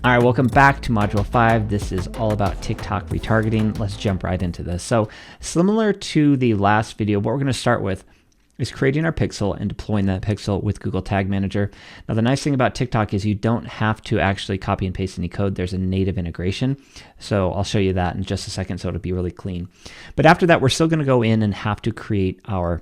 All right, welcome back to Module 5. This is all about TikTok retargeting. Let's jump right into this. So similar to the last video, what we're going to start with is creating our pixel and deploying that pixel with Google Tag Manager. Now, the nice thing about TikTok is you don't have to actually copy and paste any code. There's a native integration. So I'll show you that in just a second, so it'll be really clean. But after that, we're still going to go in and have to create our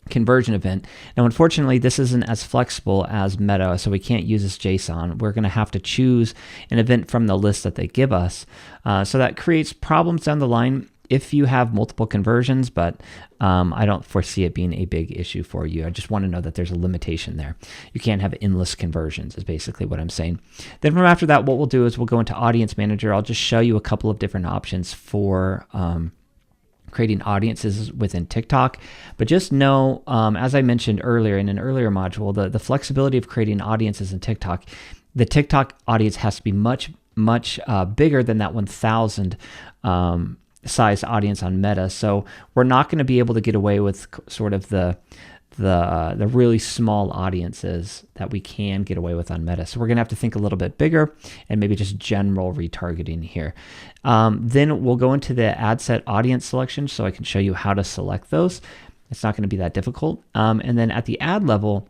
conversion event. Now, unfortunately, this isn't as flexible as Meta, so we can't use this JSON. We're going to have to choose an event from the list that they give us. So that creates problems down the line if you have multiple conversions, but I don't foresee it being a big issue for you. I just want to know that there's a limitation there. You can't have endless conversions is basically what I'm saying. Then from after that, what we'll do is we'll go into Audience Manager. I'll just show you a couple of different options for creating audiences within TikTok. But just know, as I mentioned earlier in an earlier module, the flexibility of creating audiences in TikTok, the TikTok audience has to be much bigger than that 1,000 size audience on Meta. So we're not going to be able to get away with sort of the really small audiences that we can get away with on Meta. So we're going to have to think a little bit bigger and maybe just general retargeting here. Then we'll go into the ad set audience selection so I can show you how to select those. It's not going to be that difficult. And then at the ad level,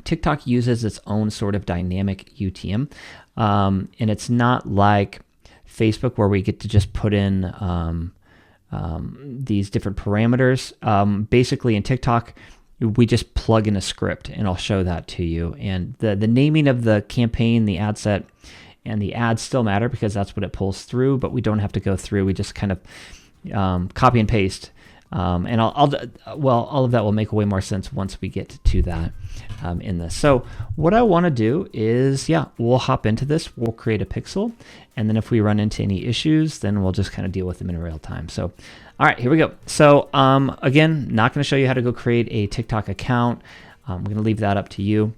TikTok uses its own sort of dynamic UTM. And it's not like Facebook where we get to just put in these different parameters. Basically in TikTok, we just plug in a script, and I'll show that to you. And the naming of the campaign, the ad set, and the ads still matter because that's what it pulls through, but we don't have to go through. We just kind of copy and paste. And all of that will make way more sense once we get to that in this. So what I want to do is, we'll hop into this. We'll create a pixel, and then if we run into any issues, then we'll just kind of deal with them in real time. So, all right, here we go. So again, not going to show you how to go create a TikTok account. I'm going to leave that up to you.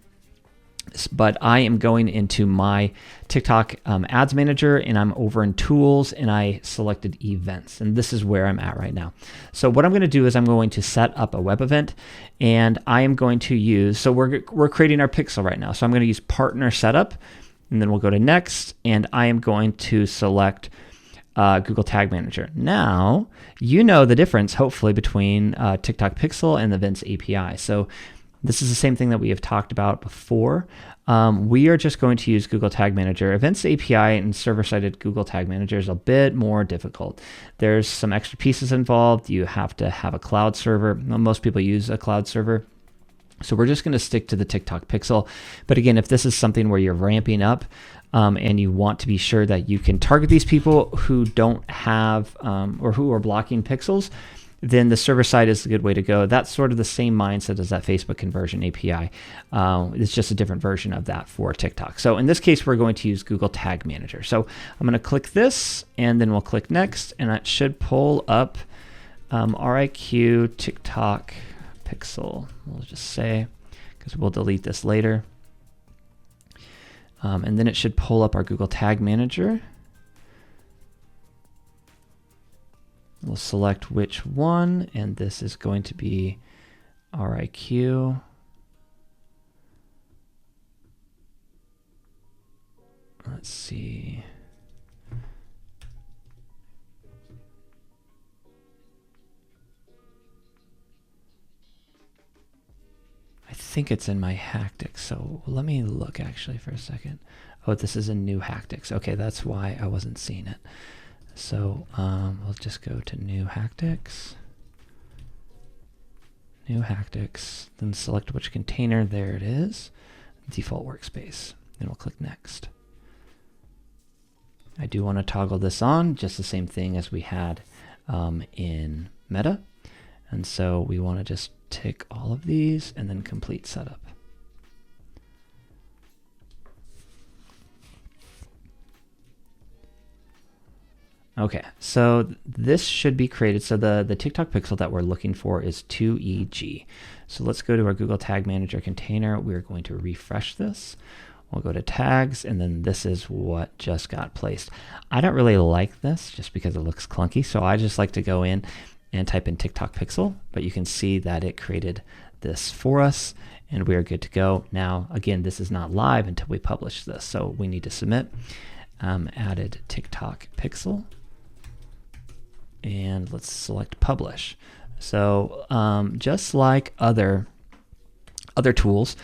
But I am going into my TikTok ads manager, and I'm over in tools, and I selected events, and this is where I'm at right now. So what I'm going to do is I'm going to set up a web event, and I am going to use, so we're creating our pixel right now. So I'm going to use partner setup, and then we'll go to next, and I am going to select Google Tag Manager. Now, you know the difference, hopefully, between TikTok Pixel and the Events API. So this is the same thing that we have talked about before. We are just going to use Google Tag Manager. Events API and server-sided Google Tag Manager is a bit more difficult. There's some extra pieces involved. You have to have a cloud server. Most people use a cloud server. So we're just going to stick to the TikTok Pixel. But again, if this is something where you're ramping up and you want to be sure that you can target these people who don't have or who are blocking pixels, then the server side is a good way to go. That's sort of the same mindset as that Facebook conversion API. It's just a different version of that for TikTok. So in this case, we're going to use Google Tag Manager. So I'm going to click this, and then we'll click next, and that should pull up RIQ TikTok Pixel. We'll just say, because we'll delete this later. And then it should pull up our Google Tag Manager. We'll select which one, and this is going to be RIQ. Let's see. I think it's in my Hacktics, so let me look actually for a second. Oh, this is a new Hacktics. Okay, that's why I wasn't seeing it. So we'll just go to New Hacktics. New Hacktics, then select which container. There it is, default workspace. Then we'll click Next. I do want to toggle this on, just the same thing as we had in Meta. And so we want to just tick all of these and then complete setup. Okay, so this should be created. So the TikTok pixel that we're looking for is 2EG. So let's go to our Google Tag Manager container. We're going to refresh this. We'll go to tags, and then this is what just got placed. I don't really like this just because it looks clunky, so I just like to go in and type in TikTok pixel, but you can see that it created this for us and we are good to go. Now, again, this is not live until we publish this, so we need to submit. Added TikTok pixel, and let's select publish. So just like other tools,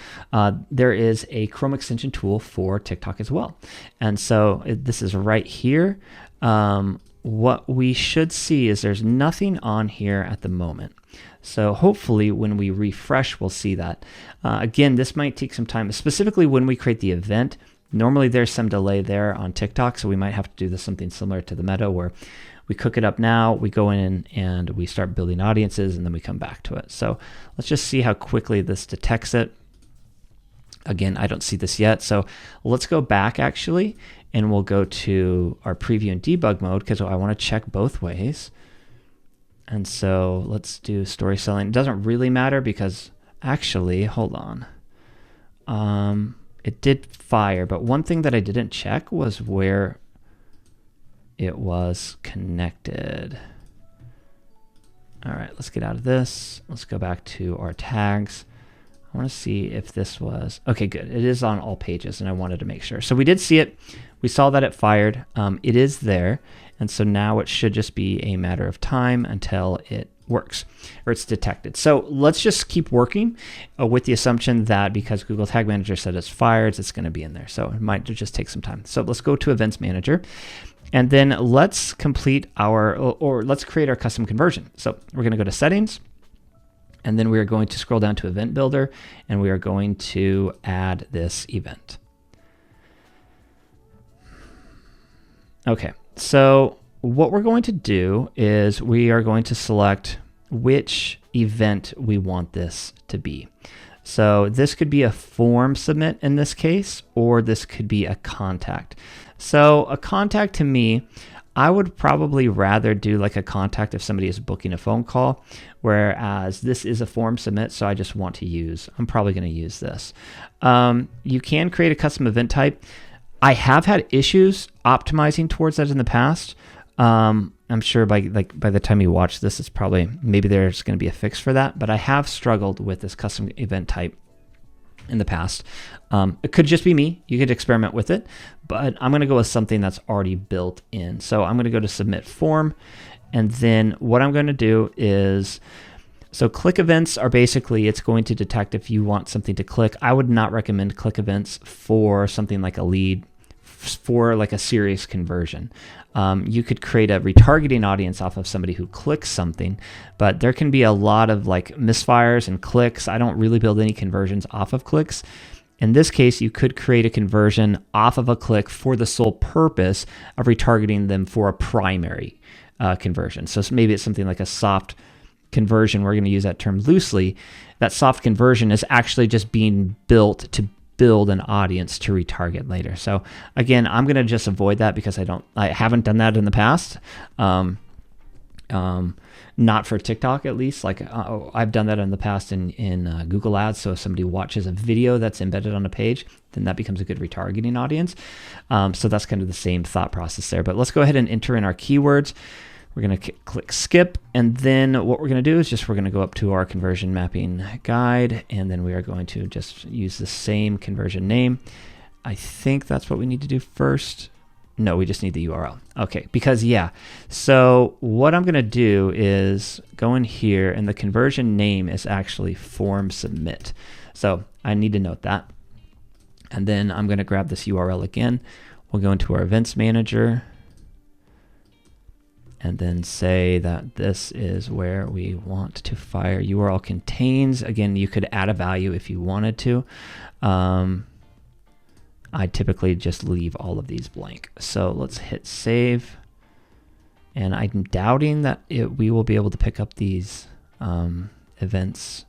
there is a Chrome extension tool for TikTok as well. And so this is right here. What we should see is there's nothing on here at the moment. So hopefully when we refresh, we'll see that. Again, this might take some time, specifically when we create the event. Normally there's some delay there on TikTok, so we might have to do something similar to the meta where we cook it up now, we go in and we start building audiences, and then we come back to it. So let's just see how quickly this detects it. Again, I don't see this yet, so let's go back actually, and we'll go to our preview and debug mode because I want to check both ways. And so let's do story selling. It doesn't really matter because actually, hold on. It did fire, but one thing that I didn't check was where it was connected. All right, let's get out of this. Let's go back to our tags. I want to see if this was, okay, good. It is on all pages and I wanted to make sure. So we did see it. We saw that it fired. It is there. And so now it should just be a matter of time until it works or it's detected. So let's just keep working with the assumption that because Google Tag Manager said it's fired, it's going to be in there. So it might just take some time. So let's go to Events Manager. And then let's complete or let's create our custom conversion. So we're going to go to Settings, and then we are going to scroll down to Event Builder, and we are going to add this event. Okay, so what we're going to do is we are going to select which event we want this to be. So this could be a form submit in this case, or this could be a contact. So a contact to me, I would probably rather do like a contact if somebody is booking a phone call, whereas this is a form submit, so I just want to use, I'm probably going to use this. You can create a custom event type. I have had issues optimizing towards that in the past. I'm sure by the time you watch this, it's probably, maybe there's going to be a fix for that, but I have struggled with this custom event type in the past. It could just be me. You could experiment with it, but I'm going to go with something that's already built in. So I'm going to go to submit form. And then what I'm going to do is, so click events are basically, it's going to detect if you want something to click. I would not recommend click events for something like a lead, for like a serious conversion. You could create a retargeting audience off of somebody who clicks something, but there can be a lot of like misfires and clicks. I don't really build any conversions off of clicks. In this case, you could create a conversion off of a click for the sole purpose of retargeting them for a primary conversion. So maybe it's something like a soft conversion. We're going to use that term loosely. That soft conversion is actually just being built to build an audience to retarget later. So again, I'm going to just avoid that because I haven't done that in the past. Not for TikTok, at least. Like I've done that in the past in Google Ads. So if somebody watches a video that's embedded on a page, then that becomes a good retargeting audience. So that's kind of the same thought process there. But let's go ahead and enter in our keywords. We're going to click skip, and then what we're going to do is we're going to go up to our conversion mapping guide, and then we are going to just use the same conversion name. I think that's what we need to do first. No, we just need the URL. Okay, because yeah. So what I'm going to do is go in here, and the conversion name is actually form submit. So I need to note that. And then I'm going to grab this URL again. We'll go into our events manager, and then say that this is where we want to fire. URL contains, again, you could add a value if you wanted to. I typically just leave all of these blank. So let's hit save. And I'm doubting that we will be able to pick up these events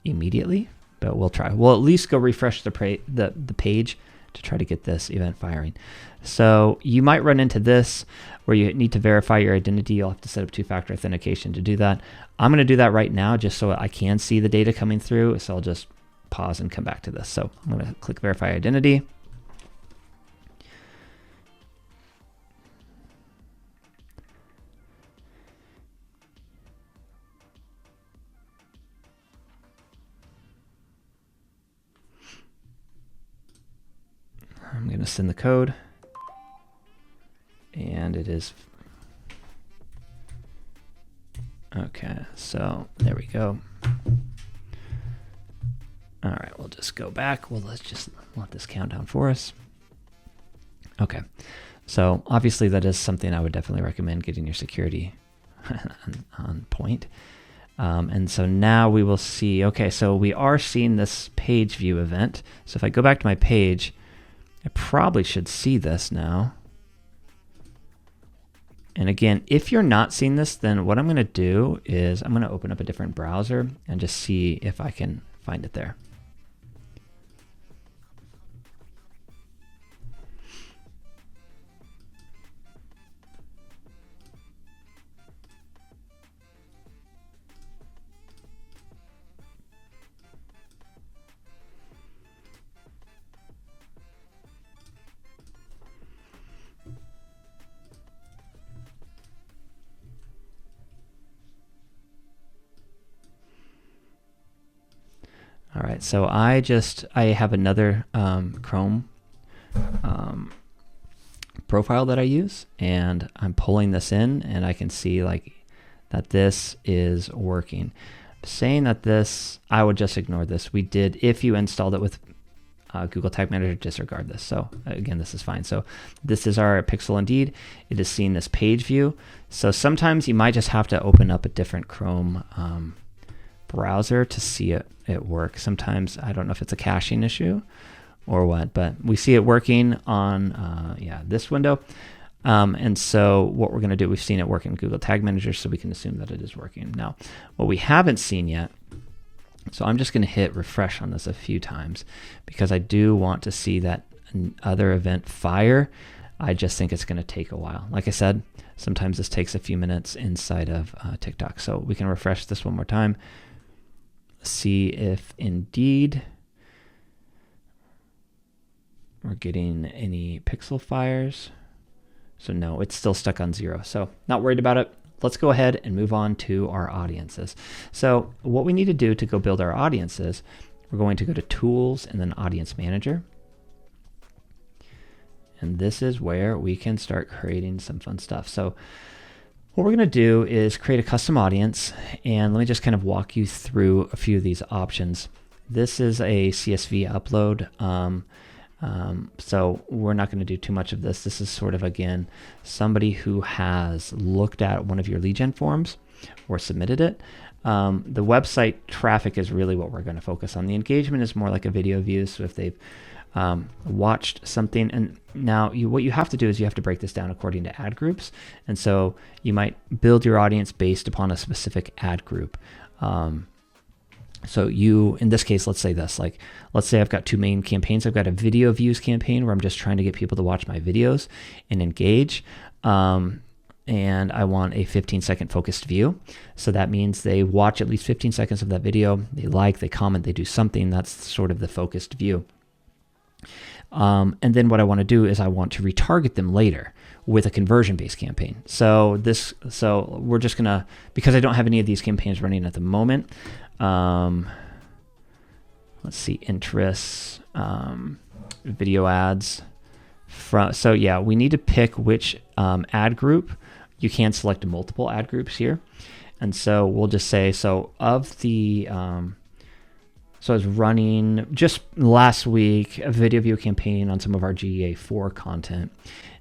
immediately, but we'll try. We'll at least go refresh the page to try to get this event firing. So you might run into this where you need to verify your identity. You'll have to set up two-factor authentication to do that. I'm going to do that right now just so I can see the data coming through. So I'll just pause and come back to this. So I'm going to click verify identity. going to send the code. And it is. Okay, so there we go. All right, we'll just go back. Well, let's just let this count down for us. Okay, so obviously that is something I would definitely recommend getting your security on point. And so now we will see, okay, so we are seeing this page view event. So if I go back to my page, I probably should see this now. And again, if you're not seeing this, then what I'm going to do is I'm going to open up a different browser and just see if I can find it there. All right, so I have another Chrome profile that I use, and I'm pulling this in, and I can see like that this is working. Saying that this, I would just ignore this. We did, if you installed it with Google Tag Manager, disregard this. So again, this is fine. So this is our pixel indeed. It is seeing this page view. So sometimes you might just have to open up a different Chrome browser to see it work. Sometimes, I don't know if it's a caching issue or what, but we see it working on this window. And so what we're going to do, we've seen it work in Google Tag Manager, so we can assume that it is working. Now, what we haven't seen yet, so I'm just going to hit refresh on this a few times because I do want to see that other event fire. I just think it's going to take a while. Like I said, sometimes this takes a few minutes inside of TikTok. So we can refresh this one more time. See if indeed we're getting any pixel fires. So no, it's still stuck on 0. So not worried about it. Let's go ahead and move on to our audiences. So what we need to do to go build our audiences, we're going to go to Tools and then Audience Manager. And this is where we can start creating some fun stuff. So what we're going to do is create a custom audience, and let me just kind of walk you through a few of these options. This is a CSV upload, so we're not going to do too much of this. This is sort of, again, somebody who has looked at one of your lead gen forms or submitted it. The website traffic is really what we're going to focus on. The engagement is more like a video view, so if they've watched something. And now what you have to do is you have to break this down according to ad groups. And so you might build your audience based upon a specific ad group. So you, in this case, let's say this, like, let's say I've got two main campaigns. I've got a video views campaign where I'm just trying to get people to watch my videos and engage. And I want a 15-second focused view. So that means they watch at least 15 seconds of that video. They like, they comment, they do something. That's sort of the focused view. And then what I want to do is I want to retarget them later with a conversion-based campaign. So we're just gonna, because I don't have any of these campaigns running at the moment. Let's see, interests, video ads. So yeah, we need to pick which ad group. You can select multiple ad groups here, and so we'll just say, so of the so I was running just last week a video view campaign on some of our GA4 content.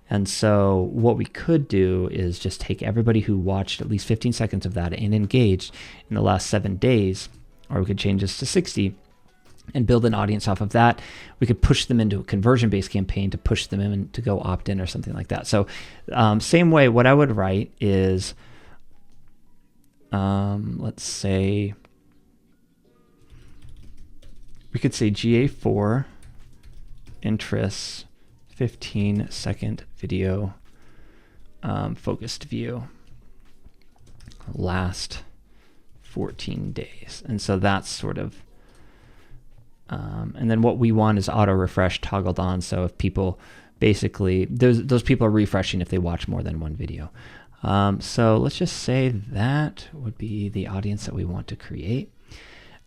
And so what we could do is just take everybody who watched at least 15 seconds of that and engaged in the last 7 days, or we could change this to 60 and build an audience off of that. We could push them into a conversion-based campaign to push them in to go opt-in or something like that. So same way, what I would write is, let's say, we could say GA4 interests 15-second video focused view last 14 days. And so that's sort of, and then what we want is auto refresh toggled on. So if people basically, those people are refreshing if they watch more than one video. So let's just say that would be the audience that we want to create.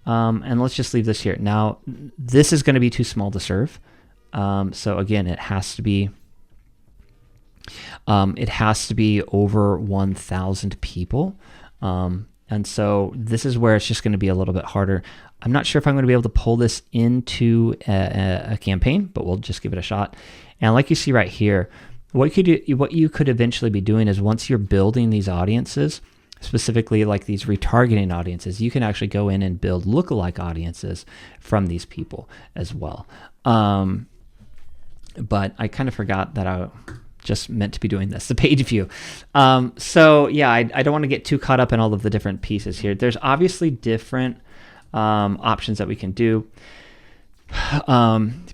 And let's just leave this here. Now, this is going to be too small to serve. So again, it has to be over 1,000 people. And so this is where it's just going to be a little bit harder. I'm not sure if I'm going to be able to pull this into a campaign, but we'll just give it a shot. And like you see right here, what you could eventually be doing is, once you're building these audiences, specifically like these retargeting audiences, you can actually go in and build lookalike audiences from these people as well. But I kind of forgot that I just meant to be doing this, the page view. So yeah, I don't want to get too caught up in all of the different pieces here. There's obviously different options that we can do.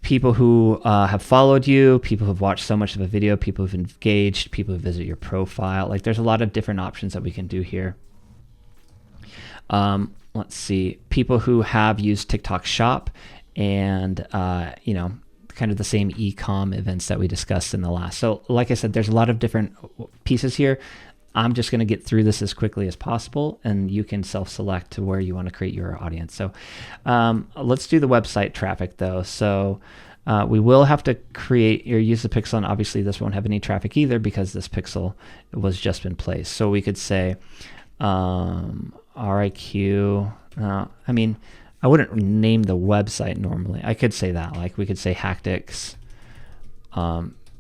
People who have followed you, people who've watched so much of a video, people who've engaged, people who visit your profile. Like, there's a lot of different options that we can do here. Let's see, people who have used TikTok Shop and, kind of the same e-com events that we discussed in the last. So like I said, there's a lot of different pieces here. I'm just going to get through this as quickly as possible, and you can self-select to where you want to create your audience. So let's do the website traffic though. So we will have to create or use the pixel, and obviously this won't have any traffic either because this pixel was just in place. So we could say RIQ, I wouldn't name the website normally. I could say that, like we could say Hacktics,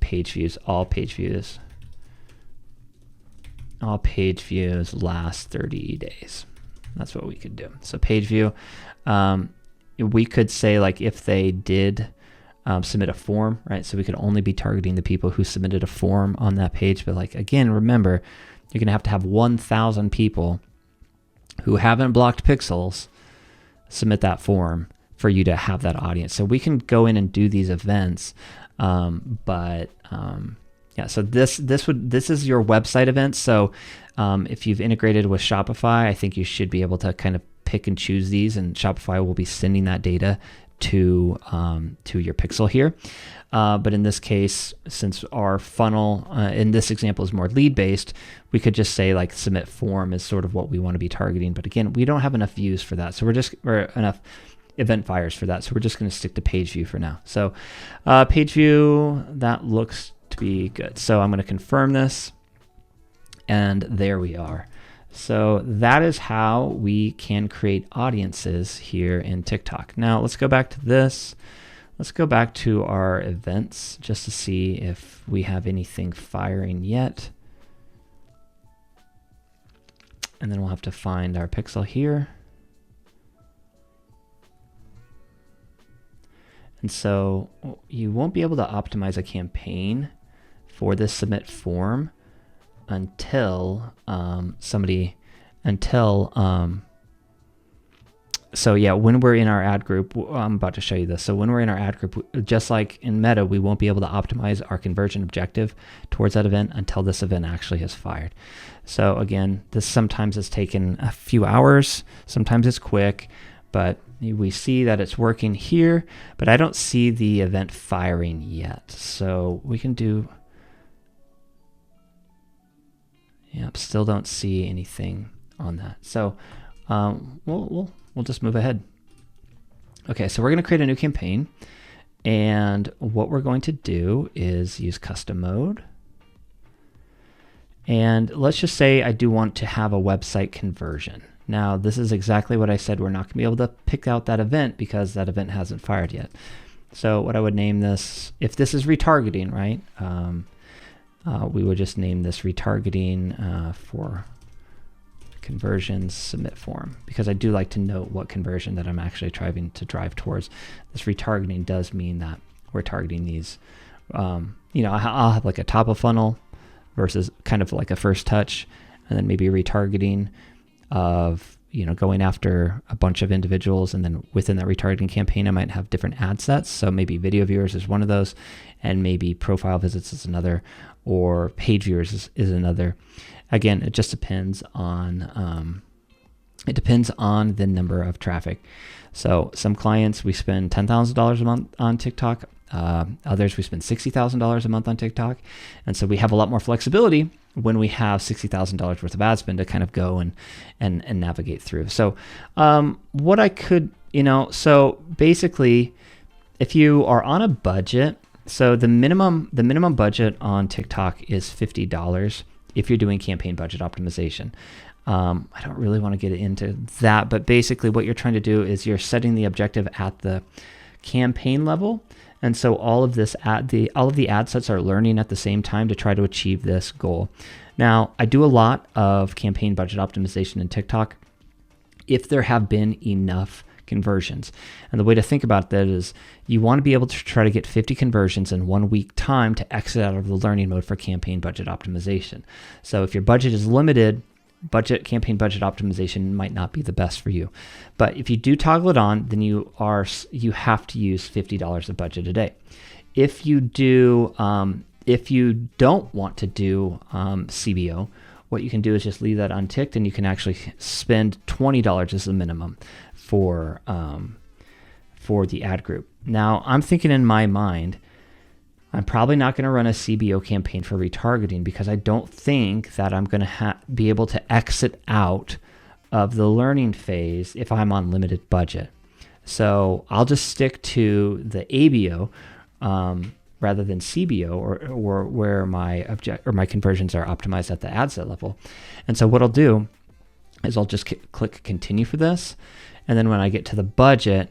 page views, all page views last 30 days. That's what we could do. So page view, we could say like if they did submit a form, right? So we could only be targeting the people who submitted a form on that page. But like, again, remember, you're gonna have to have 1,000 people who haven't blocked pixels submit that form for you to have that audience. So we can go in and do these events, yeah. So this is your website event. So if you've integrated with Shopify, I think you should be able to kind of pick and choose these, and Shopify will be sending that data to your pixel here. But in this case, since our funnel in this example is more lead based, we could just say like submit form is sort of what we want to be targeting. But again, we don't have enough views for that. So we're enough event fires for that. So we're just going to stick to page view for now. So page view, that looks to be good. So I'm going to confirm this, and there we are. So that is how we can create audiences here in TikTok. Now let's go back to this. Let's go back to our events just to see if we have anything firing yet. And then we'll have to find our pixel here. And so you won't be able to optimize a campaign for this submit form until so yeah, when we're in our ad group, I'm about to show you this. So when we're in our ad group, just like in Meta, we won't be able to optimize our conversion objective towards that event until this event actually has fired. So again, this sometimes has taken a few hours, sometimes it's quick, but we see that it's working here, but I don't see the event firing yet. So we can do, yep, still don't see anything on that. So we'll just move ahead. Okay, so we're going to create a new campaign, and what we're going to do is use custom mode. And let's just say I do want to have a website conversion. Now, this is exactly what I said. We're not going to be able to pick out that event because that event hasn't fired yet. So what I would name this, if this is retargeting, right? We would just name this retargeting for conversions submit form, because I do like to note what conversion that I'm actually trying to drive towards. This retargeting does mean that we're targeting these, I'll have like a top of funnel versus kind of like a first touch, and then maybe retargeting of, going after a bunch of individuals. And then within that retargeting campaign, I might have different ad sets. So maybe video viewers is one of those, and maybe profile visits is another, or page viewers is another. Again, it just depends on the number of traffic. So some clients, we spend $10,000 a month on TikTok. Others, we spend $60,000 a month on TikTok. And so we have a lot more flexibility when we have $60,000 worth of ad spend to kind of go and navigate through. So what I could, so basically, if you are on a budget, so the minimum budget on TikTok is $50 if you're doing campaign budget optimization. I don't really want to get into that, but basically what you're trying to do is you're setting the objective at the campaign level. And so all of the ad sets are learning at the same time to try to achieve this goal. Now, I do a lot of campaign budget optimization in TikTok if there have been enough conversions. And the way to think about that is you want to be able to try to get 50 conversions in 1 week time to exit out of the learning mode for campaign budget optimization. So if your budget is limited, campaign budget optimization might not be the best for you. But if you do toggle it on, then you have to use $50 of budget a day. If you don't want to do CBO, what you can do is just leave that unticked, and you can actually spend $20 as the minimum for the ad group. Now, I'm thinking in my mind, I'm probably not going to run a CBO campaign for retargeting because I don't think that I'm going to be able to exit out of the learning phase if I'm on limited budget. So I'll just stick to the ABO rather than CBO, or where my conversions are optimized at the ad set level. And so what I'll do is I'll just click continue for this. And then when I get to the budget,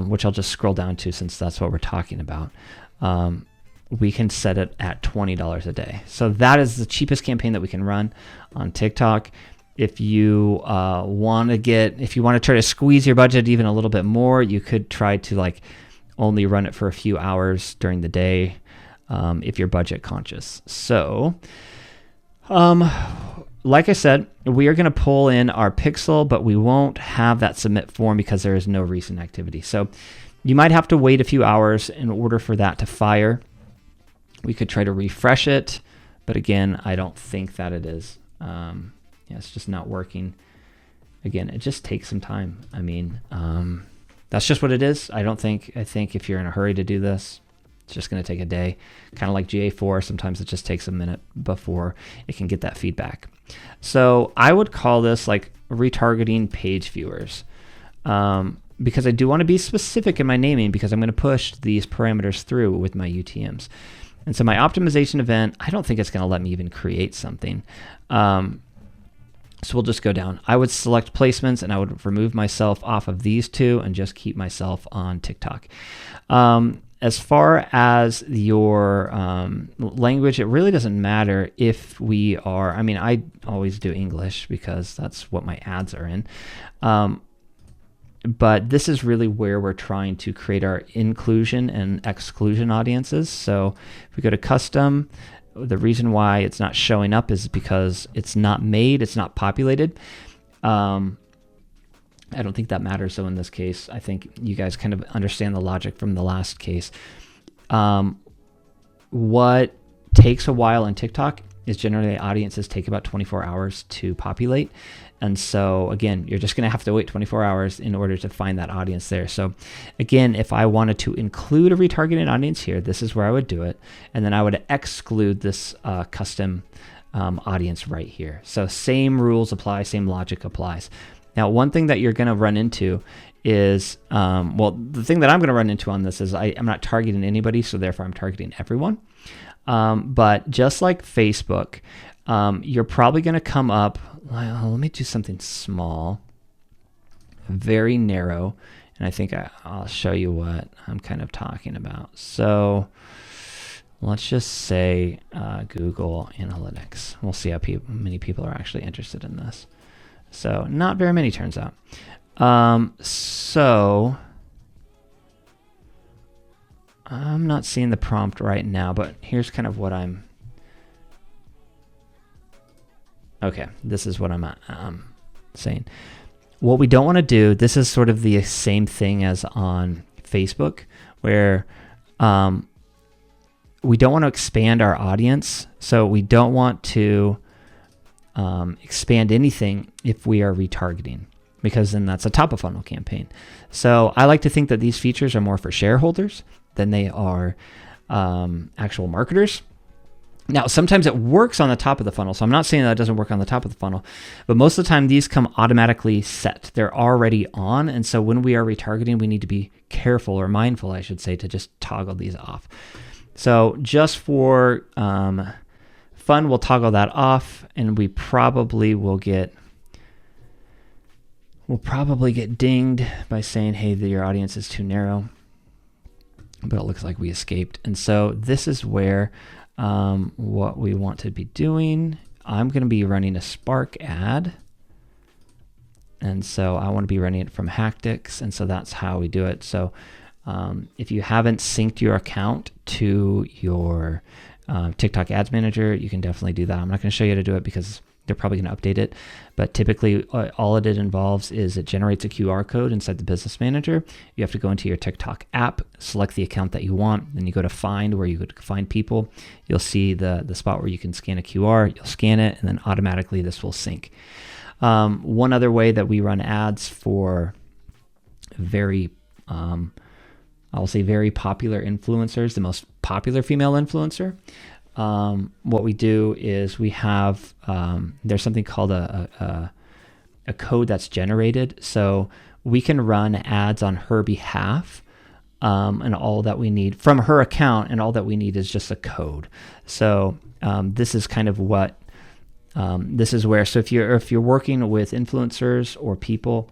which I'll just scroll down to since that's what we're talking about, we can set it at $20 a day. So that is the cheapest campaign that we can run on TikTok. If you want to try to squeeze your budget even a little bit more, you could try to only run it for a few hours during the day if you're budget conscious. So, like I said, we are going to pull in our pixel, but we won't have that submit form because there is no recent activity. So you might have to wait a few hours in order for that to fire. We could try to refresh it, but again, I don't think that it is. It's just not working. Again, it just takes some time. I mean, that's just what it is. I think if you're in a hurry to do this, it's just going to take a day. Kind of like GA4, sometimes it just takes a minute before it can get that feedback. So I would call this retargeting page viewers. Because I do want to be specific in my naming because I'm going to push these parameters through with my UTMs. And so my optimization event, I don't think it's going to let me even create something. So we'll just go down. I would select placements and I would remove myself off of these two and just keep myself on TikTok. As far as your language, it really doesn't matter if we are, I always do English because that's what my ads are in. But this is really where we're trying to create our inclusion and exclusion audiences. So if we go to custom, the reason why it's not showing up is because it's not populated. I don't think that matters. So in this case, I think you guys kind of understand the logic from the last case. What takes a while in TikTok is generally audiences take about 24 hours to populate. And so again, you're just going to have to wait 24 hours in order to find that audience there. So again, if I wanted to include a retargeted audience here, this is where I would do it. And then I would exclude this custom audience right here. So same rules apply, same logic applies. Now, one thing that you're going to run into is, the thing that I'm going to run into on this is I'm not targeting anybody, so therefore I'm targeting everyone. But just like Facebook, you're probably going to come up, let me do something small, very narrow, and I think I'll show you what I'm kind of talking about. So let's just say Google Analytics. We'll see how many people are actually interested in this. So not very many, turns out. So I'm not seeing the prompt right now, but here's kind of what okay, this is what I'm saying. What we don't want to do, this is sort of the same thing as on Facebook, where we don't want to expand our audience. So we don't want to expand anything if we are retargeting, because then that's a top of funnel campaign. So I like to think that these features are more for shareholders than they are actual marketers. Now, sometimes it works on the top of the funnel, so I'm not saying that it doesn't work on the top of the funnel, but most of the time these come automatically set. They're already on, and so when we are retargeting, we need to be careful, or mindful, I should say, to just toggle these off. So just for fun, we'll toggle that off, and we probably will get dinged by saying, hey, your audience is too narrow, but it looks like we escaped. And so this is where what we want to be doing. I'm going to be running a Spark ad. And so I want to be running it from Hacktics. And so that's how we do it. So if you haven't synced your account to your TikTok Ads Manager, you can definitely do that. I'm not going to show you how to do it because they're probably going to update it. But typically all it involves is it generates a QR code inside the Business Manager. You have to go into your TikTok app, select the account that you want, then you go to find, where you go to find people. You'll see the spot where you can scan a QR. You'll scan it, and then automatically this will sync. One other way that we run ads for very, I'll say very popular influencers, the most popular female influencer, what we do is we have, there's something called a code that's generated. So we can run ads on her behalf, and all that we need from her account, and all that we need is just a code. So this is kind of what, this is where, so if you're working with influencers or people,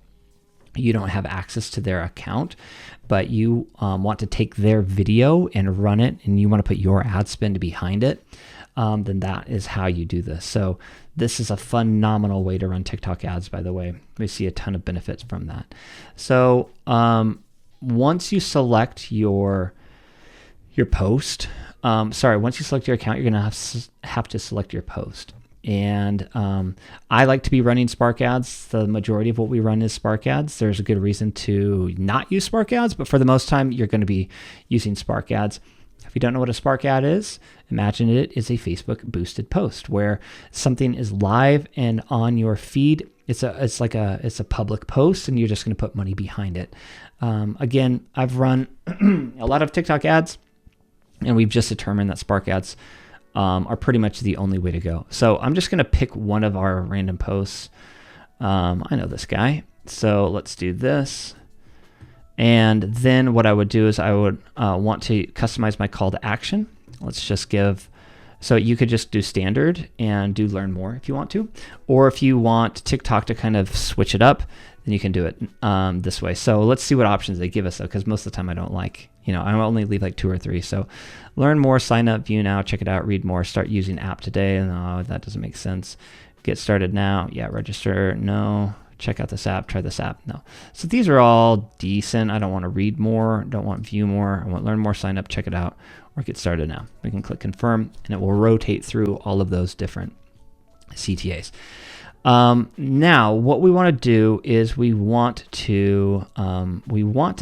you don't have access to their account, but you want to take their video and run it, and you want to put your ad spend behind it, then that is how you do this. So this is a phenomenal way to run TikTok ads, by the way. We see a ton of benefits from that. So once you select your post, once you select your account, you're going to have to select your post. And I like to be running Spark ads. The majority of what we run is Spark ads. There's a good reason to not use Spark ads, but for the most time, you're going to be using Spark ads. If you don't know what a Spark ad is, imagine it is a Facebook boosted post where something is live and on your feed. It's a public post, and you're just going to put money behind it. Again, I've run a lot of TikTok ads, and we've just determined that Spark ads are pretty much the only way to go. So I'm just going to pick one of our random posts. I know this guy. So let's do this. And then what I would do is I would want to customize my call to action. Let's just give, so you could just do standard and do learn more if you want to. Or if you want TikTok to kind of switch it up, then you can do it this way. So let's see what options they give us, though, because most of the time I don't like, I only leave like 2 or 3. So learn more, sign up, view now, check it out, read more, start using app today. No, that doesn't make sense. Get started now. Yeah, register. No. Check out this app, try this app. No. So these are all decent. I don't want to read more, don't want view more. I want learn more, sign up, check it out, or get started now. We can click confirm, and it will rotate through all of those different CTAs. Now, what we want to do is we want to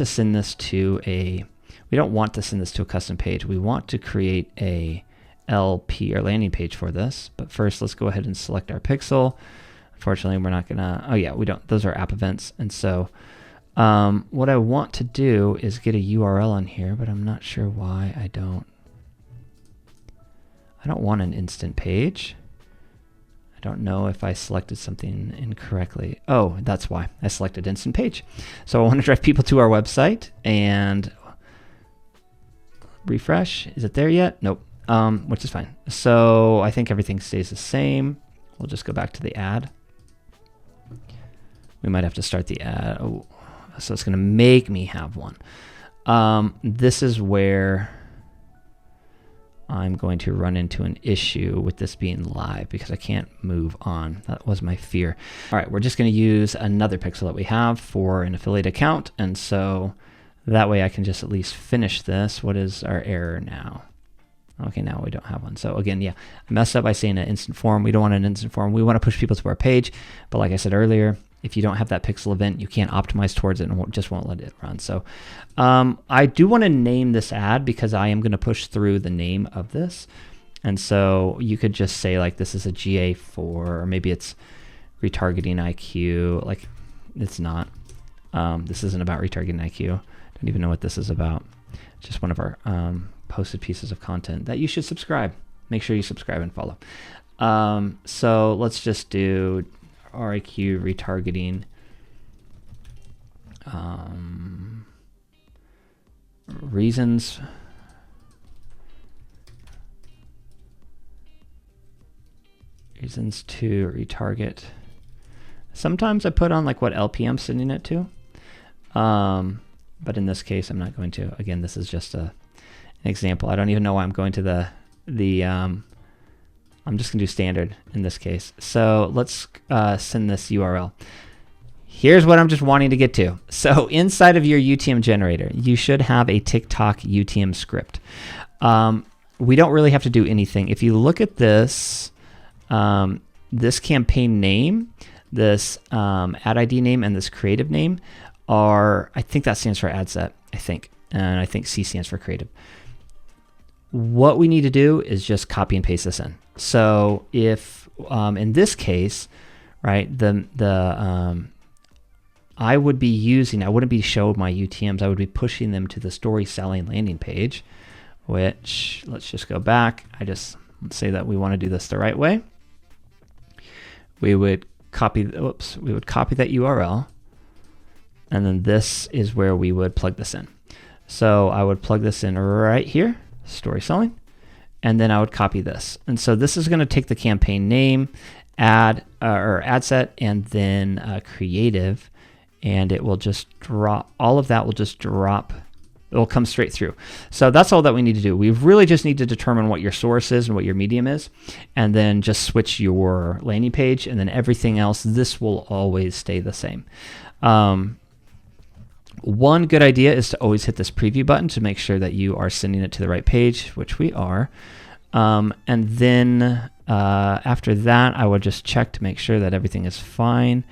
send this to we don't want to send this to a custom page. We want to create a LP, or landing page, for this. But first, let's go ahead and select our pixel. Unfortunately, we're not gonna, we don't, those are app events. And so what I want to do is get a URL on here, but I'm not sure why I don't want an instant page. I don't know if I selected something incorrectly. Oh, that's why I selected instant page. So I want to drive people to our website and refresh. Is it there yet? Nope. Which is fine. So I think everything stays the same. We'll just go back to the ad. We might have to start the ad. Oh, so it's going to make me have one. This is where I'm going to run into an issue with this being live because I can't move on. That was my fear. All right, we're just going to use another pixel that we have for an affiliate account. And so that way I can just at least finish this. What is our error now? Okay, now we don't have one. So again, yeah, I messed up by saying an instant form. We don't want an instant form. We want to push people to our page. But like I said earlier, if you don't have that pixel event, you can't optimize towards it, and it just won't let it run. So I do want to name this ad because I am going to push through the name of this. And so you could just say like this is a GA4, or maybe it's retargeting IQ. Like it's not. This isn't about retargeting IQ. I don't even know what this is about. It's just one of our posted pieces of content that you should subscribe. make sure you subscribe and follow. So let's just do RIQ retargeting. Reasons to retarget. Sometimes I put on like what LP I'm sending it to, but in this case I'm not going to. Again, this is just an example. I don't even know why I'm going to the I'm just gonna do standard in this case. So let's send this URL. Here's what I'm just wanting to get to. So inside of your UTM generator, you should have a TikTok UTM script. We don't really have to do anything. If you look at this, this campaign name, this ad ID name, and this creative name are, I think that stands for ad set, I think. And I think C stands for creative. What we need to do is just copy and paste this in. So if, in this case, right, I wouldn't be showing my UTMs, I would be pushing them to the story selling landing page, which, let's just go back. Let's say that we want to do this the right way. We would copy that URL, and then this is where we would plug this in. So I would plug this in right here, story selling, and then I would copy this. And so this is going to take the campaign name, ad set, and then creative, and it will just drop, all of that will just drop. It will come straight through. So that's all that we need to do. We really just need to determine what your source is and what your medium is, and then just switch your landing page, and then everything else, this will always stay the same. One good idea is to always hit this preview button to make sure that you are sending it to the right page, which we are. And then after that, I would just check to make sure that everything is fine.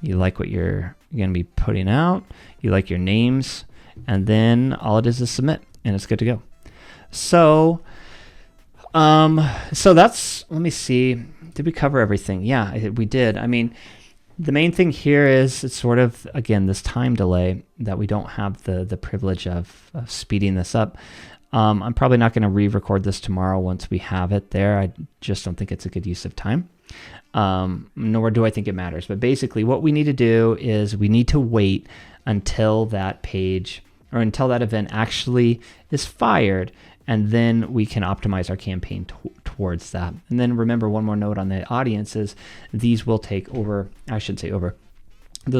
You like what you're going to be putting out. You like your names. And then all it is submit, and it's good to go. So, that's, let me see. Did we cover everything? Yeah, we did. I mean, the main thing here is it's sort of, again, this time delay that we don't have the privilege of speeding this up. I'm probably not going to re-record this tomorrow once we have it there. I just don't think it's a good use of time. Nor do I think it matters. But basically what we need to do is we need to wait until that page or until that event actually is fired, and then we can optimize our campaign towards that. And then remember, one more note on the audience is these will take those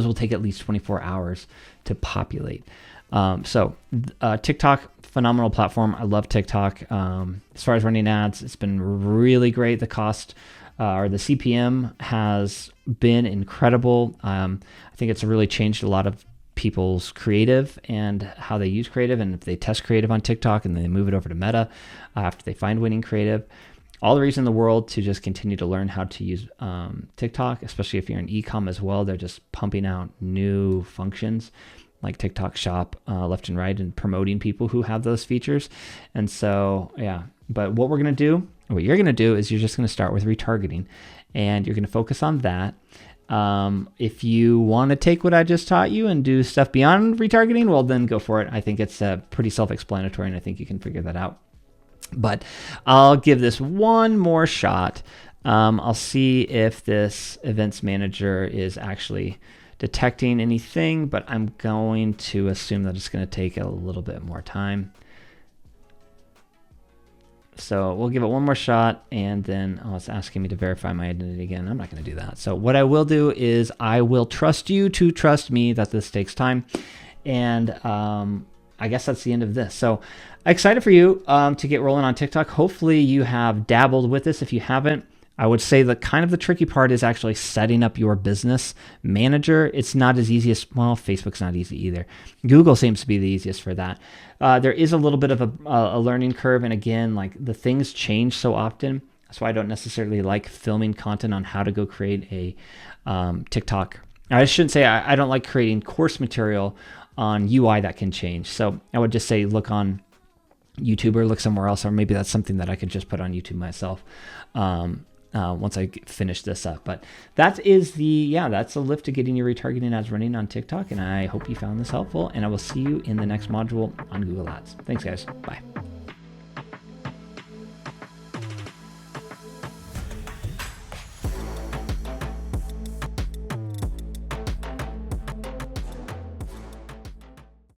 will take at least 24 hours to populate. TikTok, phenomenal platform. I love TikTok. As far as running ads, it's been really great. The cost or the CPM has been incredible. I think it's really changed a lot of people's creative and how they use creative, and if they test creative on TikTok and then they move it over to Meta after they find winning creative. All the reason in the world to just continue to learn how to use TikTok, especially if you're in e-com as well. They're just pumping out new functions like TikTok Shop left and right, and promoting people who have those features. And so, yeah, but what you're going to do is you're just going to start with retargeting, and you're going to focus on that. If you want to take what I just taught you and do stuff beyond retargeting, well, then go for it. I think it's pretty self-explanatory, and I think you can figure that out. But I'll give this one more shot. I'll see if this events manager is actually detecting anything, but I'm going to assume that it's going to take a little bit more time. So we'll give it one more shot, and then it's asking me to verify my identity again. I'm not going to do that. So what I will do is I will trust you to trust me that this takes time. And I guess that's the end of this. So excited for you to get rolling on TikTok. Hopefully you have dabbled with this. If you haven't, I would say the tricky part is actually setting up your business manager. It's not as easy as, well, Facebook's not easy either. Google seems to be the easiest for that. There is a little bit of a learning curve. And again, like the things change so often. That's why I don't necessarily like filming content on how to go create a TikTok. I shouldn't say I don't like creating course material on UI that can change. So I would just say look on YouTube or look somewhere else, or maybe that's something that I could just put on YouTube myself. Once I finish this up. But that's a lift to getting your retargeting ads running on TikTok. And I hope you found this helpful, and I will see you in the next module on Google Ads. Thanks, guys. Bye.